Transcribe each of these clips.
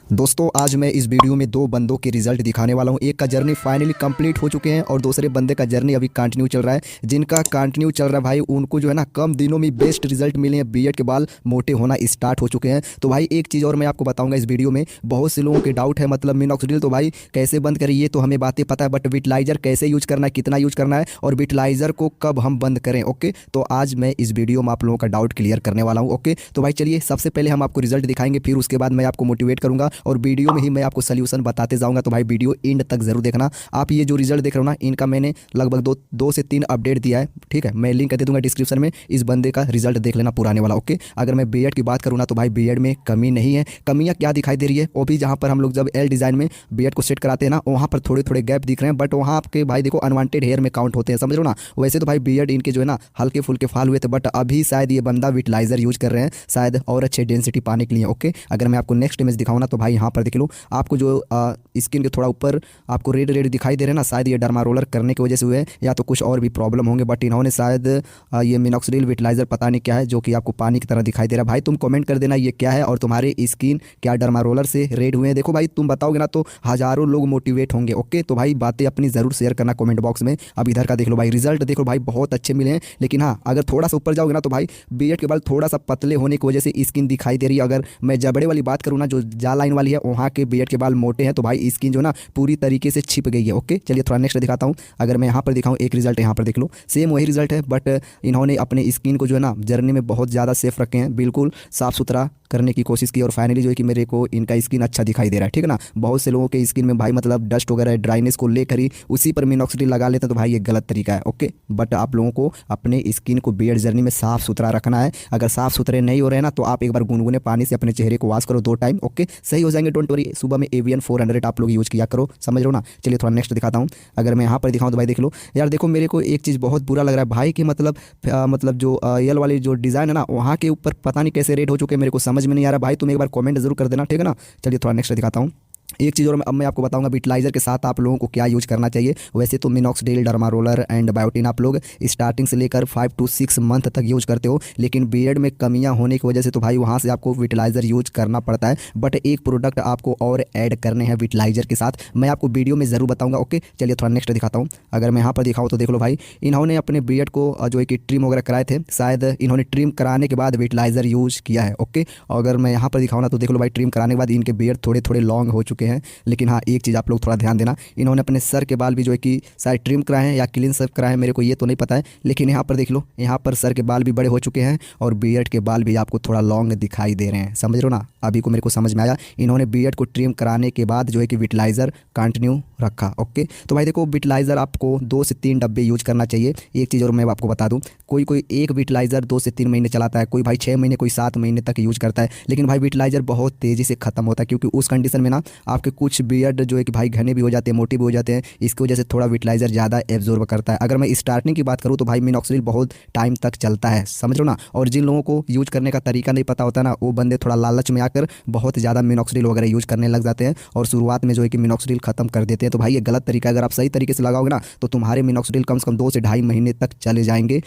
दोस्तों आज मैं इस वीडियो में दो बंदों के रिजल्ट दिखाने वाला हूं। एक का जर्नी फाइनली कंप्लीट हो चुके हैं और दूसरे बंदे का जर्नी अभी कंटिन्यू चल रहा है। जिनका कंटिन्यू चल रहा है भाई उनको जो है ना कम दिनों में बेस्ट रिजल्ट मिले हैं, बीएड के बाल मोटे होना स्टार्ट हो चुके हैं। तो भाई एक चीज़ और मैं आपको बताऊंगा इस वीडियो में, बहुत से लोगों के डाउट है मतलब मिनॉक्सिडिल तो भाई कैसे बंद करें ये तो हमें बातें पता है, बट विटलाइजर कैसे यूज करना है, कितना यूज करना है और विटलाइजर को कब हम बंद करें। ओके तो आज मैं इस वीडियो में आप लोगों का डाउट क्लियर करने वाला हूँ। ओके तो भाई चलिए सबसे पहले हम आपको रिजल्ट दिखाएंगे, फिर उसके बाद मैं आपको मोटिवेट करूंगा और वीडियो में ही मैं आपको सोल्यूशन बताते जाऊंगा। तो भाई वीडियो एंड तक जरूर देखना। आप ये जो रिजल्ट देख रहे हो ना, इनका मैंने लगभग दो से तीन अपडेट दिया है, ठीक है। मैं लिंक दे दूंगा डिस्क्रिप्शन में, इस बंदे का रिजल्ट देख लेना पुराने वाला। ओके अगर मैं बीएड की बात करूँ ना तो भाई बीएड में कमी नहीं है। कमियां क्या दिखाई दे रही है, वो भी जहां पर हम लोग जब एल डिज़ाइन में बीएड को सेट कराते हैं ना, वहां पर थोड़े थोड़े गैप दिख रहे हैं, बट वहां आपके भाई देखो अनवांटेड हेयर में काउंट होते हैं, समझ लो ना। वैसे तो भाई बीएड इनके जो है ना हल्के फुल्के फाल हुए थे, बट अभी शायद ये बंदा विटलाइजर यूज कर रहे हैं शायद और अच्छे डेंसिटी पाने के लिए। ओके अगर मैं आपको नेक्स्ट इमेज दिखाऊँ ना तो भाई यहाँ पर देख लो, आपको जो स्किन के थोड़ा ऊपर आपको रेड रेड दिखाई दे रहे हैं ना, शायद ये डर्मा रोलर करने की वजह से हुए या तो कुछ और भी प्रॉब्लम होंगे, बट इन्होंने शायद ये मिनॉक्सिडिल विटलाइजर पता नहीं क्या है जो कि आपको पानी की तरह दिखाई दे रहा है। भाई तुम कमेंट कर देना ये क्या है और तुम्हारे स्किन क्या डर्मा रोलर से रेड हुए हैं। देखो भाई तुम बताओगे ना तो हज़ारों लोग मोटिवेट होंगे। ओके तो भाई बातें अपनी ज़रूर शेयर करना कमेंट बॉक्स में। अब इधर का देख लो भाई, रिजल्ट देखो भाई बहुत अच्छे मिले हैं, लेकिन हाँ अगर थोड़ा सा ऊपर जाओगे ना तो भाई बीएड के बाल थोड़ा सा पतले होने की वजह से स्किन दिखाई दे रही है। अगर मैं जबड़े वाली बात करूँ ना, जो जा लाइन वाली है, वहाँ के बीएड के बाल मोटे हैं तो भाई स्किन जो ना पूरी तरीके से छिप गई है। ओके चलिए थोड़ा नेक्स्ट दिखाता हूँ। अगर मैं यहाँ पर दिखाऊँ एक रिजल्ट, यहाँ पर देख लो सेम वही रिजल्ट है, बट इन्होंने अपने स्किन को जो है ना जर्नी में बहुत ज़्यादा सेफ रखे हैं, बिल्कुल साफ़ सुथरा करने की कोशिश की और फाइनली जो है कि मेरे को इनका स्किन अच्छा दिखाई दे रहा है, ठीक है ना। बहुत से लोगों के स्किन में भाई मतलब डस्ट वगैरह ड्राइनेस को लेकर ही उसी पर मिनॉक्सिडिल लगा लेते हैं, तो भाई ये गलत तरीका है। ओके बट आप लोगों को अपने स्किन को बीएड जर्नी में साफ़ सुथरा रखना है। अगर साफ़ सुथरे नहीं हो रहे हैं ना तो आप एक बार गुनगुने पानी से अपने चेहरे को वॉश करो 2 टाइम, ओके सही हो जाएंगे, डोंट वरी। सुबह में एवियन 400 आप लोग यूज़ किया करो, समझ लो ना। चलिए थोड़ा नेक्स्ट दिखाता हूँ। अगर मैं यहाँ पर दिखाऊँ तो भाई देख लो यार, देखो मेरे को एक चीज़ बहुत बुरा लग रहा है भाई कि मतलब जो यल वाली जो डिज़ाइन है ना, वहाँ के ऊपर पता नहीं कैसे रेड हो चुके हैं, मेरे को समझ में नहीं आ रहा भाई। तुम एक बार कमेंट जरूर कर देना, ठीक है ना। चलिए थोड़ा नेक्स्ट दिखाता हूँ। एक चीज़ और अब मैं आपको बताऊंगा विटलाइजर के साथ आप लोगों को क्या यूज करना चाहिए। वैसे तो minoxidil, derma roller and biotin आप लोग स्टार्टिंग से लेकर 5 to 6 मंथ तक यूज करते हो, लेकिन बीएड में कमियां होने की वजह से तो भाई वहां से आपको विटलाइजर यूज करना पड़ता है। बट एक प्रोडक्ट आपको और ऐड करने हैं विटलाइजर के साथ, मैं आपको वीडियो में ज़रूर बताऊँगा। ओके चलिए थोड़ा नेक्स्ट दिखाता हूँ। अगर मैं यहाँ पर दिखाऊँ तो देख लो भाई, इन्होंने अपने बीएड को जो है कि ट्रिम वगैरह कराए थे, शायद इन्होंने ट्रिम कराने के बाद विटलाइजर यूज किया है। ओके अगर मैं यहाँ पर दिखाऊँ ना तो देख लो भाई, ट्रिम कराने के बाद इनके बीएड थोड़े थोड़े लॉन्ग हो चुके हैं, लेकिन हाँ एक चीज़ आप लोग थोड़ा ध्यान देना, इन्होंने अपने सर के बाल भी जो है कि शायद ट्रिम कराए हैं या क्लीन शेव कराए हैं, मेरे को ये तो नहीं पता है, लेकिन यहाँ पर देख लो यहाँ पर सर के बाल भी बड़े हो चुके हैं और बीएड के बाल भी आपको थोड़ा लॉन्ग दिखाई दे रहे हैं, समझ लो ना। अभी को मेरे को समझ में आया, इन्होंने बीएड को ट्रिम कराने के बाद जो है कि विटलाइजर कंटिन्यू रखा। ओके तो भाई देखो विटलाइजर आपको 2 से 3 डब्बे यूज करना चाहिए। एक चीज़ और मैं आपको बता दूँ, कोई एक विटलाइजर 2 से 3 महीने चलाता है, कोई भाई 6 महीने, कोई 7 महीने तक यूज करता है, लेकिन भाई विटलाइजर बहुत तेज़ी से खत्म होता है, क्योंकि उस कंडीशन में ना आपके कुछ बीएड जो है कि भाई घने भी हो जाते हैं, मोटे भी हो जाते हैं, इसकी वजह से थोड़ा विटलाइजर ज़्यादा एब्जॉर्ब करता है। अगर मैं स्टार्टिंग की बात करूँ तो भाई मिनॉक्सिडिल बहुत टाइम तक चलता है, समझ लो ना। और जिन लोगों को यूज करने का तरीका नहीं पता होता ना, वो बंदे थोड़ा लालच में आकर बहुत ज़्यादा मिनॉक्सिडिल वगैरह यूज करने लग जाते हैं और शुरुआत में जो है कि मिनॉक्सिडिल खत्म कर देते हैं। तो भाई ये गलत तरीका है। अगर आप सही तरीके से लगाओगे ना तो तुम्हारे मिनॉक्सिडिल कम से कम 2 से ढाई महीने तक चले जाएंगे।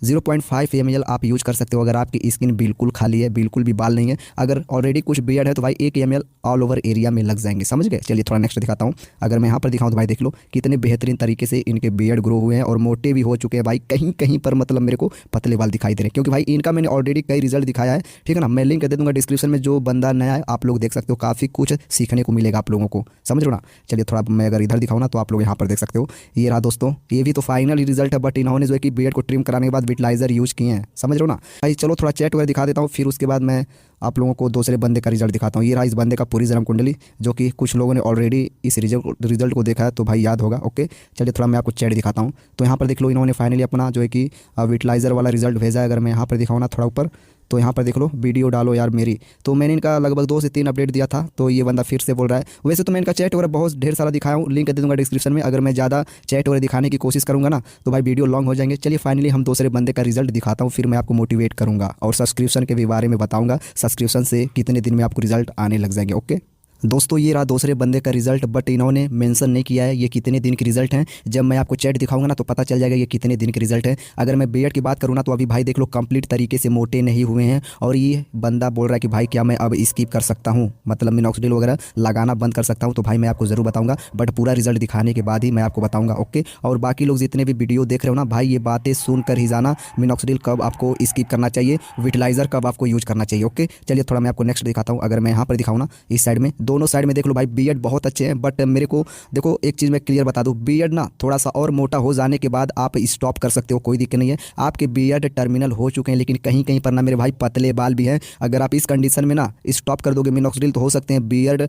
0.5 ml आप यूज कर सकते हो अगर आपकी स्किन बिल्कुल खाली है, बिल्कुल भी बाल नहीं है। अगर ऑलरेडी कुछ बियर्ड है तो भाई 1 ml ऑल ओवर एरिया में लग जाएंगे, समझ गए। चलिए थोड़ा नेक्स्ट दिखाता हूँ। अगर मैं यहाँ पर दिखाऊँ तो भाई देख लो कितने बेहतरीन तरीके से इनके बियर्ड ग्रो हुए हैं और मोटे भी हो चुके हैं भाई। कहीं कहीं पर मतलब मेरे को पतले बाल दिखाई दे रहे हैं, क्योंकि भाई इनका मैंने ऑलरेडी कई रिजल्ट दिखाया है, ठीक है ना। मैं लिंक दे दूँगा डिस्क्रिप्शन में, जो बंदा नया है आप लोग देख सकते हो, काफ़ी कुछ सीखने को मिलेगा आप लोगों को, समझ लो ना। चलिए थोड़ा मैं अगर इधर दिखाऊँ ना तो आप लोग यहाँ पर देख सकते हो, ये रहा दोस्तों, ये भी तो फाइनल रिजल्ट है, बट इन्होंने जो है कि बियर्ड को ट्रिम कराने के बाद विटलाइजर यूज किए हैं, समझ लो ना भाई। चलो थोड़ा चैट वगैरह दिखा देता हूँ, फिर उसके बाद मैं आप लोगों को दूसरे बंदे का रिजल्ट दिखाता हूँ। ये रहा इस बंदे का पूरी जन्म कुंडली, जो कि कुछ लोगों ने ऑलरेडी इस रिजल्ट को देखा है तो भाई याद होगा। ओके चलिए थोड़ा मैं आपको चैट दिखाता हूँ। तो यहाँ पर देख लो इन्होंने फाइनली अपना जो है कि विटलाइजर वाला रिजल्ट भेजा है। अगर मैं यहाँ पर दिखाऊँ ना थोड़ा ऊपर, तो यहाँ पर देख लो वीडियो डालो यार मेरी, तो मैंने इनका लगभग 2 से 3 अपडेट दिया था, तो ये बंदा फिर से बोल रहा है। वैसे तो मैं इनका चैट वगैरह बहुत ढेर सारा दिखाया हूँ, लिंक दे दूँगा डिस्क्रिप्शन में। अगर मैं ज़्यादा चैट वगैरह दिखाने की कोशिश करूँगा ना तो भाई वीडियो लॉन्ग हो जाएंगे। चलिए फाइनली हम दूसरे बंदे का रिजल्ट दिखाता हूँ, फिर मैं आपको मोटिवेट करूँगा और सब्सक्रिप्शन के भी बारे में बताऊँगा, सब्सक्रिप्शन से कितने दिन में आपको रिजल्ट आने लग जाएंगे। ओके दोस्तों ये रहा दूसरे बंदे का रिजल्ट, बट इन्होंने मेंशन नहीं किया है ये कितने दिन के रिजल्ट हैं। जब मैं आपको चैट दिखाऊंगा ना तो पता चल जाएगा ये कितने दिन के रिजल्ट है। अगर मैं बीएड की बात करूँ ना तो अभी भाई देख लो कंप्लीट तरीके से मोटे नहीं हुए हैं। और ये बंदा बोल रहा है कि भाई क्या मैं अब स्किप कर सकता हूँ, मतलब मिनॉक्सिडिल वगैरह लगाना बंद कर सकता हूँ। तो भाई मैं आपको ज़रूर बताऊँगा, बट पूरा रिजल्ट दिखाने के बाद ही मैं आपको बताऊँगा। ओके, और बाकी लोग जितने भी वीडियो देख रहे हो ना भाई, ये बातें सुन कर ही जाना मिनॉक्सिडिल कब आपको स्किप करना चाहिए, विटिलाइजर कब आपको यूज करना चाहिए। ओके चलिए थोड़ा मैं आपको नेक्स्ट दिखाता हूँ। अगर मैं यहाँ पर दिखाऊँ ना, इस साइड में दोनों साइड में देख लो भाई बीएड बहुत अच्छे हैं। बट मेरे को देखो एक चीज़ मैं क्लियर बता दूं, बीएड ना थोड़ा सा और मोटा हो जाने के बाद आप स्टॉप कर सकते हो, कोई दिक्कत नहीं है। आपके बीएड टर्मिनल हो चुके हैं, लेकिन कहीं कहीं पर ना मेरे भाई पतले बाल भी हैं। अगर आप इस कंडीशन में ना स्टॉप कर दोगे मिनॉक्सिडिल तो हो सकते हैं बीएड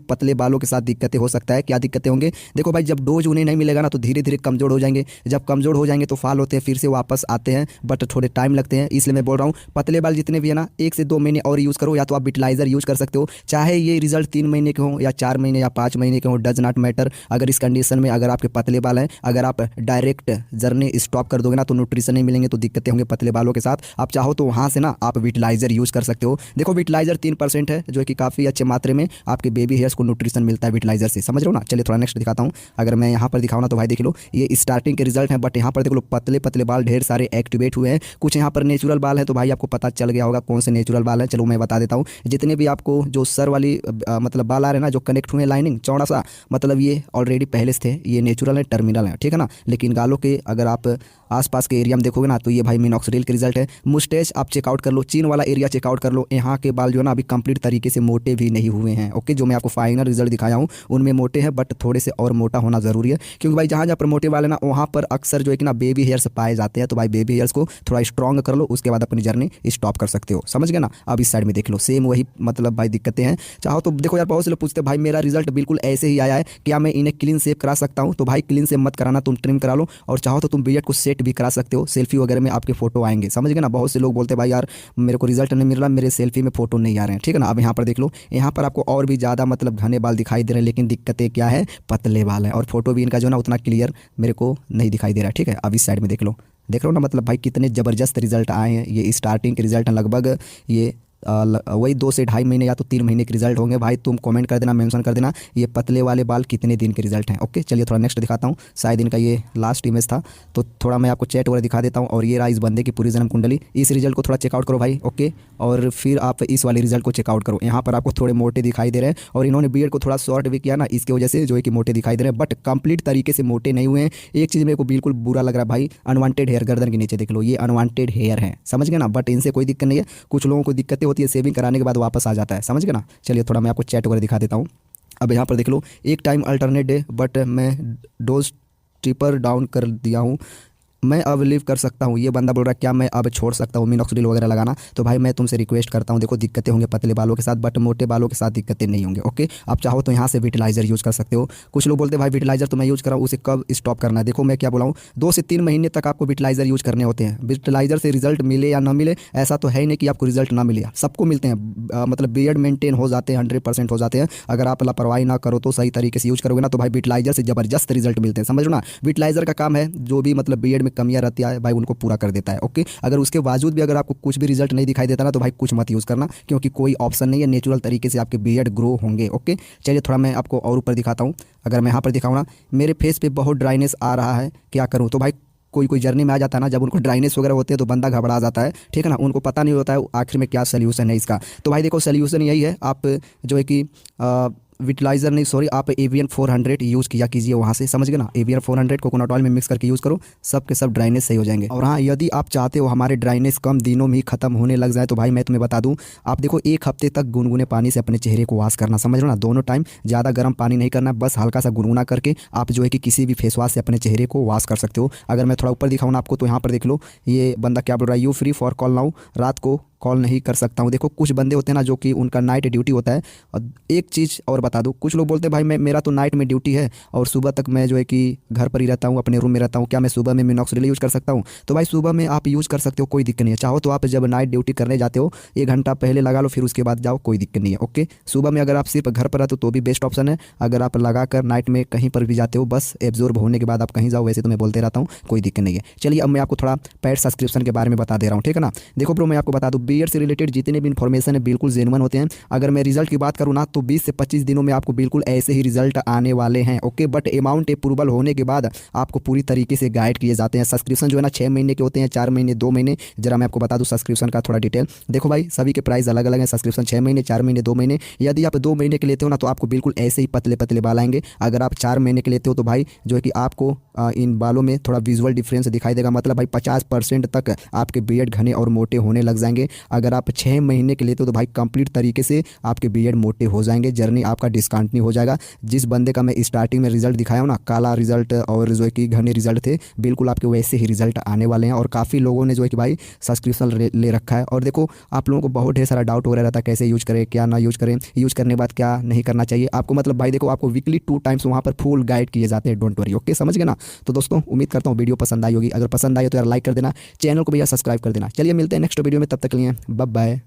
पतले बालों के साथ दिक्कतें हो सकता है। क्या दिक्कतें होंगे देखो भाई, जब डोज उन्हें नहीं मिलेगा ना तो धीरे धीरे कमजोर हो जाएंगे। जब कमजोर हो जाएंगे तो फाल होते हैं, फिर से वापस आते हैं, बट थोड़े टाइम लगते हैं। इसलिए मैं बोल रहा हूँ पतले बाल जितने भी है ना 1 से 2 महीने और यूज़ करो, या तो आप विटिलाइजर यूज़ कर सकते हो। चाहे ये रिजल्ट 3 महीने के हों या 4 महीने या 5 महीने के हों, डज नॉट मैटर। अगर इस कंडीशन में अगर आपके पतले बाल हैं, अगर आप डायरेक्ट जर्नी स्टॉप कर दोगे ना तो न्यूट्रिशन नहीं मिलेंगे, तो दिक्कतें होंगे पतले बालों के साथ। आप चाहो तो वहाँ से ना आप विटिलाइजर यूज़ कर सकते हो। देखो विटिलाइजर 3% है जो कि काफ़ी अच्छे मात्रे में आपके बेबी हेयर्स को न्यूट्रिशन मिलता है विटिलाइजर से, समझ रहे हो ना। चलिए थोड़ा नेक्स्ट दिखाता हूँ। अगर मैं यहाँ पर दिखाऊँ ना तो भाई देख लो ये स्टार्टिंग के रिजल्ट हैं, बट यहाँ पर देख लो पतले पतले बाल ढेर सारे एक्टिवेट हुए हैं। कुछ यहाँ पर नेचुरल बाल है, तो भाई आपको पता चल गया होगा कौन से नेचुरल बाल है। चलो मैं बता देता हूँ। जितने भी आपको जो सर वाली मतलब बाल आ रहे हैं ना, जो कनेक्ट हुए लाइनिंग चौड़ा सा, मतलब ये ऑलरेडी पहले से थे, ये नेचुरल है, टर्मिनल है, ठीक है ना। लेकिन गालों के अगर आप आसपास के एरिया में देखोगे ना तो ये भाई मिनॉक्सिडिल के रिजल्ट है। मुस्टेच आप चेकआउट कर लो, चीन वाला एरिया चेकआउट कर लो, यहाँ के बाल जो है ना अभी कंप्लीट तरीके से मोटे भी नहीं हुए हैं। ओके, जो मैं आपको फाइनल रिजल्ट दिखाया हूँ उनमें मोटे हैं, बट थोड़े से और मोटा होना जरूरी है, क्योंकि भाई जहाँ जहाँ पर मोटे वाले ना वहाँ पर अक्सर जो है कि ना बेबी हेयर्स पाए जाते हैं। तो भाई बेबी हेयर्स को थोड़ा स्ट्रॉन्ग कर लो, उसके बाद अपनी जर्नी स्टॉप कर सकते हो, समझ गए ना। अब इस साइड में देख लो सेम वही मतलब भाई दिक्कतें हैं। चाहो तो देखो यार, बहुत से लोग पूछते हैं भाई मेरा रिजल्ट बिल्कुल ऐसे ही आया है, क्या मैं इन्हें क्लीन शेव करा सकता हूँ? तो भाई क्लीन शेव मत कराना, तुम ट्रिम करा लो, और चाहो तो तुम बीएड को सेट भी करा सकते हो। सेल्फी वगैरह में आपके फोटो आएंगे, समझ गए ना। बहुत से लोग बोलते हैं भाई यार मेरे को रिजल्ट नहीं मिल रहा, मेरे सेल्फी में फोटो नहीं आ रहे हैं, ठीक है ना। अब यहाँ पर देख लो, यहाँ पर आपको और भी ज़्यादा मतलब घने बाल दिखाई दे रहे हैं, लेकिन दिक्कतें क्या है, पतले बाल है, और फोटो भी इनका जो ना उतना क्लियर मेरे को नहीं दिखाई दे रहा है, ठीक है। अब इस साइड में देख लो, देख रहे हो ना, मतलब भाई कितने ज़बरदस्त रिजल्ट आए हैं। ये स्टार्टिंग के रिजल्ट हैं, लगभग ये वही 2 से ढाई महीने या तो 3 महीने के रिजल्ट होंगे। भाई तुम कमेंट कर देना, मेंशन कर देना ये पतले वाले बाल कितने दिन के रिजल्ट हैं। ओके चलिए थोड़ा नेक्स्ट दिखाता हूँ। शायद इनका ये लास्ट इमेज था, तो थोड़ा मैं आपको चैट वगैरह दिखा देता हूँ। और ये रहा इस बंदे की पूरी जन्म कुंडली, इस रिजल्ट को थोड़ा चेकआउट करो भाई। ओके, और फिर आप इस वाले रिजल्ट को चेकआउट करो। यहाँ पर आपको थोड़े मोटे दिखाई दे रहे हैं, और इन्होंने बीएड को थोड़ा शॉर्ट भी किया ना, इसकी वजह से जो है कि मोटे दिखाई दे रहे हैं, बट कंप्लीट तरीके से मोटे नहीं हुए हैं। एक चीज़ मेरे को बिल्कुल बुरा लग रहा है भाई, अनवांटेड हेयर गर्दन के नीचे देख लो, ये अनवांटेड हेयर है, समझ गए ना। बट इनसे कोई दिक्कत नहीं है, कुछ लोगों को दिक्कतें होती है, सेविंग कराने के बाद वापस आ जाता है, समझ गए ना। चलिए थोड़ा मैं आपको चैट वगैरह दिखा देता हूँ। अब यहाँ पर देख लो, एक टाइम अल्टरनेट डे, बट मैं डोज ट्रिपर डाउन कर दिया हूँ, मैं अब लीव कर सकता हूँ। ये बंदा बोल रहा है क्या मैं अब छोड़ सकता हूँ मिनॉक्सिडिल वगैरह लगाना? तो भाई मैं तुमसे रिक्वेस्ट करता हूँ, देखो दिक्कतें होंगे पतले बालों के साथ, बट मोटे बालों के साथ दिक्कतें नहीं होंगे। ओके, आप चाहो तो यहाँ से विटिलाइजर यूज़ कर सकते हो। कुछ लोग बोलते हैं भाई विटिलाइजर तो मैं यूज़ कराऊँ, उसे कब स्टॉप करना है? देखो मैं क्या बोला हूँ, 2 से 3 महीने तक आपको विटिलाइजर यूज़ करने होते हैं। विटिलाइजर से रिजल्ट मिले या ना मिले, ऐसा तो है ही नहीं कि आपको रिजल्ट ना मिले, सबको मिलते हैं। मतलब बीएड मेंटेन हो जाते हैं, 100% हो जाते हैं। अगर आप लापरवाही ना करो तो सही तरीके से यूज़ करोगे ना तो भाई विटिलाइजर से ज़बरदस्त रिजल्ट मिलते हैं, समझ लो ना। विटिलाइजर का काम है जो भी मतलब बीएड में कमियाँ रहती है भाई उनको पूरा कर देता है। ओके, अगर उसके बावजूद भी अगर आपको कुछ भी रिजल्ट नहीं दिखाई देता ना तो भाई कुछ मत यूज़ करना, क्योंकि कोई ऑप्शन नहीं है, नेचुरल तरीके से आपके बीएड ग्रो होंगे। ओके चलिए थोड़ा मैं आपको और ऊपर दिखाता हूँ। अगर मैं यहाँ पर दिखाऊँ ना, मेरे फेस पे बहुत ड्राइनेस आ रहा है, क्या करूँ? तो भाई कोई जर्नी में आ जाता है ना, जब उनको ड्राइनेस वगैरह होते हैं तो बंदा घबरा जाता है, ठीक है ना। उनको पता नहीं होता है आखिर में क्या सोल्यूशन है इसका। तो भाई देखो सोल्यूशन यही है, आप जो है कि विटिलाइजर नहीं सॉरी आप एवियन 400 यूज़ किया कीजिए वहाँ से, समझ गए ना। एवियन 400 कोकोनट ऑयल में मिक्स करके यूज़ करो, सब के सब ड्राइनेस सही हो जाएंगे। और हाँ, यदि आप चाहते हो हमारे ड्राइनेस कम दिनों में ही खत्म होने लग जाए तो भाई मैं तुम्हें बता दूं, आप देखो 1 हफ्ते तक गुनगुने पानी से अपने चेहरे को वॉश करना, समझ लो ना। दोनों टाइम ज़्यादा गर्म पानी नहीं करना, बस हल्का सा गुनगुना करके आप जो है कि किसी भी फेस वॉश से अपने चेहरे को वॉश कर सकते हो। अगर मैं थोड़ा ऊपर दिखाऊँ ना आपको, तो यहाँ पर देख लो ये बंदा क्या बोल रहा है, you free for call now, रात को कॉल नहीं कर सकता हूँ। देखो कुछ बंदे होते हैं ना जो कि उनका नाइट ड्यूटी होता है। और एक चीज़ और बता दूँ, कुछ लोग बोलते हैं भाई मेरा तो नाइट में ड्यूटी है और सुबह तक मैं जो है कि घर पर ही रहता हूँ, अपने रूम में रहता हूँ, क्या मैं सुबह में मिनॉक्सिडिल यूज़ कर सकता हूँ? तो भाई सुबह में आप यूज़ कर सकते हो, कोई दिक्कत नहीं है। चाहो तो आप जब नाइट ड्यूटी करने जाते हो 1 घंटा पहले लगा लो, फिर उसके बाद जाओ, कोई दिक्कत नहीं है। ओके, सुबह में अगर आप सिर्फ घर पर रहते हो तो भी बेस्ट ऑप्शन है। अगर आप लगा कर नाइट में कहीं पर भी जाते हो, बस एब्जॉर्ब होने के बाद आप कहीं जाओ, वैसे तो मैं बोलते रहता हूँ, कोई दिक्कत नहीं है। चलिए अब मैं आपको थोड़ा पेड सब्सक्रिप्शन के बारे में बता दे रहा हूँ, ठीक है ना। देखो ब्रो मैं आपको बता दूँ, बीएड से रिलेटेड जितने भी इन्फॉर्मेशन है बिल्कुल जेन्युइन होते हैं। अगर मैं रिजल्ट की बात करूँ ना तो 20 से 25 दिनों में आपको बिल्कुल ऐसे ही रिजल्ट आने वाले हैं। ओके, बट अमाउंट अप्रूवल होने के बाद आपको पूरी तरीके से गाइड किए जाते हैं। सब्सक्रिप्शन जो है ना 6 महीने के होते हैं, 4 महीने, 2 महीने। जरा मैं आपको बता दूं सब्सक्रिप्शन का थोड़ा डिटेल। देखो भाई, सभी के प्राइस अलग अलग हैं। सब्सक्रिप्शन 6 महीने, 4 महीने, 2 महीने। यदि आप 2 महीने के लेते हो ना तो आपको बिल्कुल ऐसे ही पतले पतले बाल आएंगे। अगर आप 4 महीने के लेते हो तो भाई जो है कि आपको इन बालों में थोड़ा विजुअल डिफरेंस दिखाई देगा। मतलब भाई 50% तक आपके बीएड घने और मोटे होने लग जाएंगे। अगर आप 6 महीने के लेते हो तो भाई कंप्लीट तरीके से आपके बीएड मोटे हो जाएंगे। जर्नी आपका डिस्कंटिन्यू हो जाएगा। जिस बंदे का मैं स्टार्टिंग में रिजल्ट दिखाया हूँ ना, काला रिजल्ट और जो है कि घने रिजल्ट थे, बिल्कुल आपके वैसे ही रिजल्ट आने वाले हैं। और काफ़ी लोगों ने जो है कि भाई सब्सक्रिप्शन ले रखा है। और देखो, आप लोगों को बहुत ढेर सारा डाउट हो रहा था कैसे यूज करें, क्या ना यूज करें, यूज करने के बाद क्या नहीं करना चाहिए आपको। मतलब भाई देखो, आपको वीकली 2 टाइम्स वहाँ पर फुल गाइड किए जाते हैं। Don't worry. ओके, समझ गए ना। तो दोस्तों, उम्मीद करता हूँ वीडियो पसंद आई होगी। अगर पसंद आई तो यार लाइक कर देना, चैनल को भी यार सब्सक्राइब कर देना। चलिए मिलते हैं नेक्स्ट वीडियो में, तब तक के लिए बाय बाय।